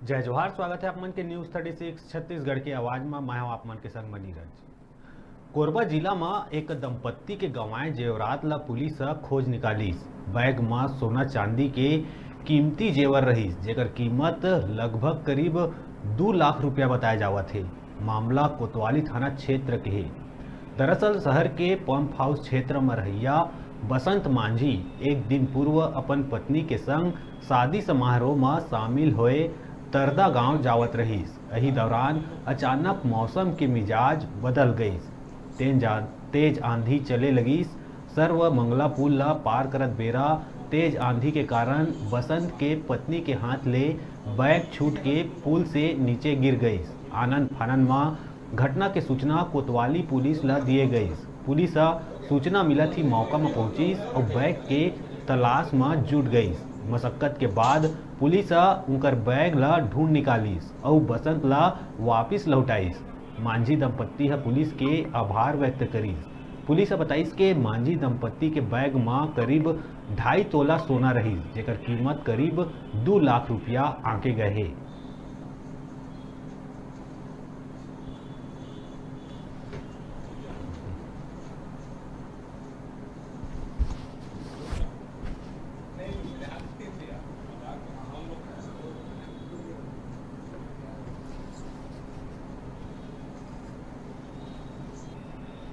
जय जोहार। स्वागत है आप मन के न्यूज़ 36 छत्तीसगढ़ की आवाज में। मैं हूं आप मन के संग मनीरज। कोरबा जिला में एक दंपत्ति के गंवाए जेवरात ला पुलिस खोज निकालीस। बैग में सोना चांदी के कीमती जेवर रहीस, जेकर कीमत लगभग करीब 2 लाख रुपया बताया जावत है। मामला कोतवाली थाना क्षेत्र के है। दरअसल शहर के पंप हाउस क्षेत्र में रहिया बसंत मांझी एक दिन पूर्व अपन पत्नी के संग शादी समारोह में शामिल होए तरदा गांव जावत रहीस। एही दौरान अचानक मौसम के मिजाज बदल गईस। तेज आंधी चले लगिस। सर्व मंगला पुल ला पार करत बेरा तेज आंधी के कारण बसंत के पत्नी के हाथ ले बैग छूट के पुल से नीचे गिर गईस। आनंद फानन में घटना के सूचना कोतवाली पुलिस ला दिए गई। पुलिस सूचना मिला थी मौका में पहुंची और बैग के तलाश में जुट गई। मशक्कत के बाद पुलिस उनकर बैग ला ढूंढ निकालीस और बसंत ला वापिस लौटाईस। मांझी दंपत्ति पुलिस के आभार व्यक्त करी। पुलिस बताईस के मांझी दंपत्ति के बैग में करीब 2.5 तोला सोना रही, जेकर कीमत करीब 2 लाख रुपया आंके गए है।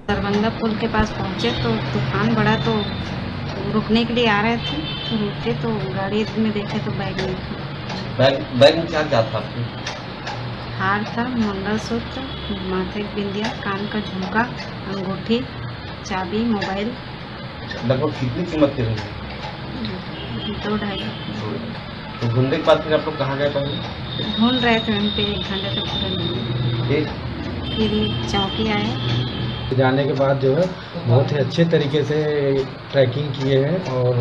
दरभंगा पुल के पास पहुंचे तो तूफान बढ़ा, तो रुकने के लिए आ रहे थे तो रुके, तो गाड़ी में देखे तो बैग नहीं था। बैग में क्या क्या था आपके? हार था, मंगलसूत्र, माथे की बिंदिया, कान का झुमका, अंगूठी, चाबी, मोबाइल। लगभग कितनी कीमत के होंगे? 2-2.5। तो ढूंढने के बाद फिर आप लोग कहाँ गए पहले? ढूंढ रहे थे, हम पे 1 घंटे तक पूरा नहीं। फिर चौकी आए। जाने के बाद जो है बहुत ही अच्छे तरीके से ट्रैकिंग किए हैं और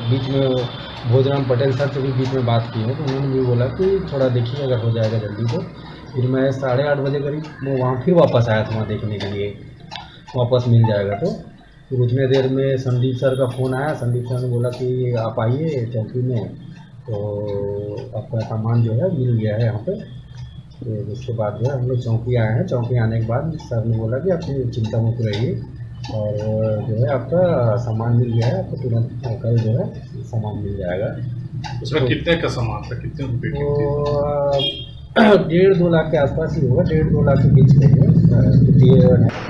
बीच में भोजराम पटेल सर से भी बीच में बात की है, तो उन्होंने भी बोला कि थोड़ा देखिए अगर हो जाएगा जल्दी तो। फिर मैं 8:30 बजे करीब मैं वहाँ फिर वापस आया था वहाँ देखने के लिए, वापस मिल जाएगा तो। फिर उतने देर में संदीप सर का फ़ोन आया। संदीप सर ने बोला कि आप आइए चौकी में, तो आपका सामान जो है मिल गया है यहाँ पे। तो उसके बाद जो है हम लोग चौकी आए हैं। चौकी आने के बाद सर ने बोला कि अपनी चिंता मत रहिए और जो है आपका सामान मिल गया है, आपको तुरंत कल जो है सामान मिल जाएगा। उसमें तो कितने का सामान था, कितने रुपए की थी? तो 1.5-2 लाख के आसपास ही होगा, 1.5-2 लाख के बीच में है।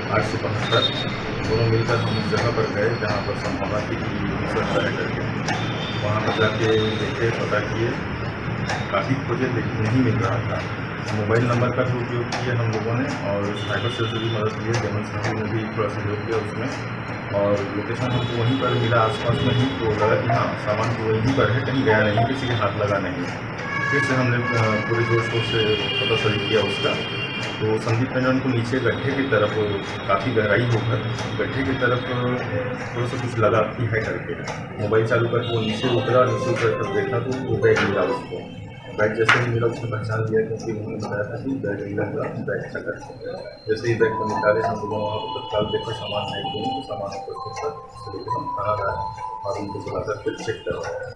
8 से 75 दोनों मिलकर हम उस जगह पर गए जहाँ पर संभावना थी कि रिसर्च तय करके वहाँ पर जाके देखे, पता किए, काफ़ी खोजे लेकिन नहीं मिल रहा था। मोबाइल नंबर का भी उपयोग किया हम लोगों ने और साइबर सेल से भी मदद ली है। जमन साहब ने भी थोड़ा सहयोग किया उसमें और लोकेशन हमको वहीं पर मिला आसपास में ही, तो लगा कि हाँ सामान तो वहीं पर है, कहीं गया नहीं, किसी के हाथ लगा नहीं। फिर से हमने पूरे जोर शोर से पता सही किया उसका। तो संदीप ने उनको नीचे गड्ढे की तरफ, काफ़ी गहराई होकर गड्ढे की तरफ थोड़ा सा कुछ लगा कि है करके मोबाइल चालू करके वो नीचे उतरा। नीचे उतर कर देखा तो वो बैग मिला उसको। बैग जैसे ही मिला उसने पहचान लिया क्योंकि उन्होंने बताया था कि बैग मिला हुआ बैग चकर। जैसे ही बैग को निकाले हम लोग वहाँ पर तत्काल देखा सामान है, तो सामान को लेकर हम खाना लाए और उनको बुलाकर फिर चेक करवाया।